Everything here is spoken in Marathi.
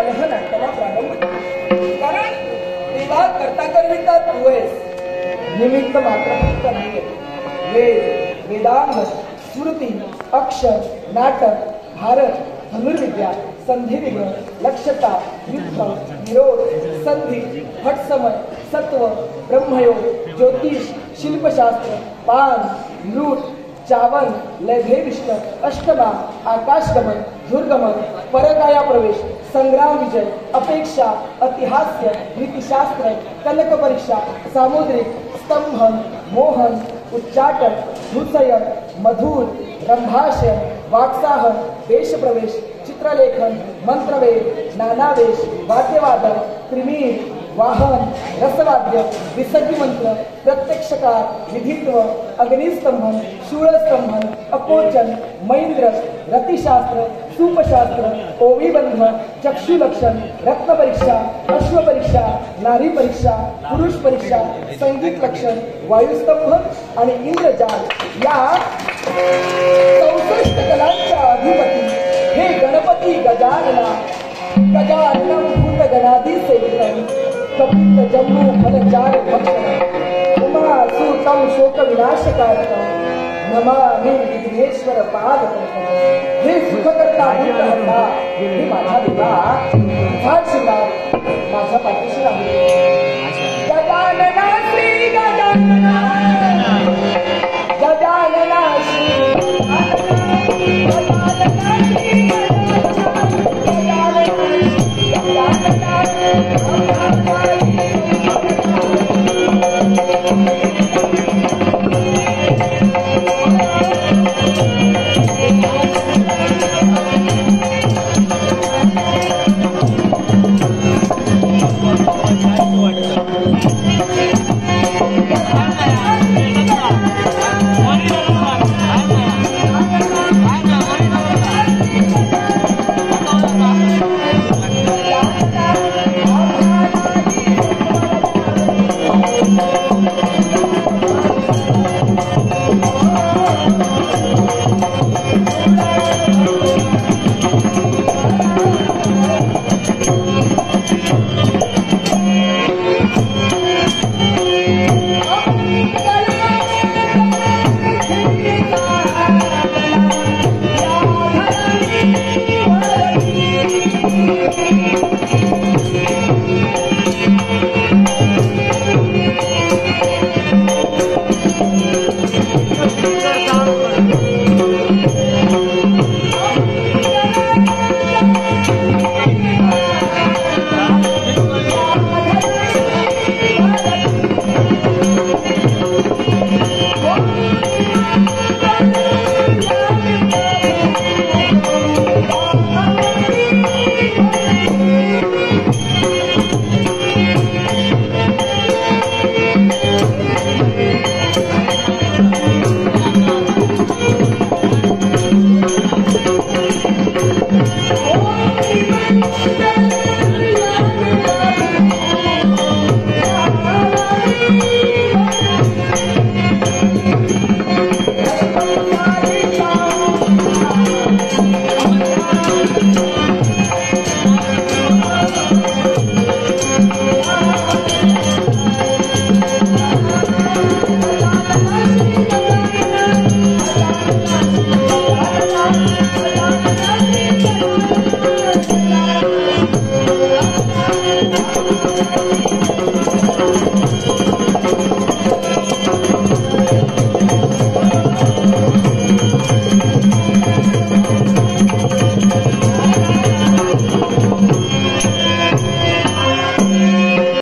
कलह नाट्याला प्रारंभ केला. कारण देवा करता करविता तू आहेस, निमित्त मात्र फक्त नाही. वेद, वेदांग, स्मृती, अक्षर, नाटक, भारत, धनुर्विद्या, संधिविग्रह, लक्षता, युद्ध, निरोध, संधी, हटसमय, सत्व, ब्रह्मयोग, ज्योतिष, शिल्पशास्त्र, पान, लूट, चावन, लयभेविष्ट, अष्टमा, आकाशगमन, धुर्गमन, परकाया प्रवेश, संग्राम विजय, अपेक्षा, अतिहास्य, नीतिशास्त्र, कनक परीक्षा, सामुद्रिक, स्तंभन, मोहन, उच्चाटन, भूसयन, मधुर, रंभाशय, वाक्साहन, वेशप्रवेश, चित्रलेखन, मंत्रवेद, नानावेश, वाद्यवादन, त्रिमीर, वाहन, रसवाद्य, विसर्गी मंत्र, प्रत्यक्षकार, विधित्व, अग्निस्तंभन, शूळस्तंभन, अपोचन, मैंद्र, रतिशास्त्र, सूपशास्त्र, ओवीबंध, चक्षुलक्षण, रत्नपरीक्षा, अश्वपरीक्षा, नारी परीक्षा, पुरुष परीक्षा, संगीत लक्षण, वायुस्तंभ आणि इंद्रजाल या 64 कलांच्या अधिपती हे गणपती गजानना, गजाननं भूत गणाधी सेवितं, कपित जम्बू फलचार भक्षण, उमा सूतम शोक विनाशकारकं, नमामि विघ्नेश्वर पादपंकजं. हे सुखकर्ता भूतहर्ता, हे माझा देवा, फार श्रीराम माझ्या पाठीशी आहे.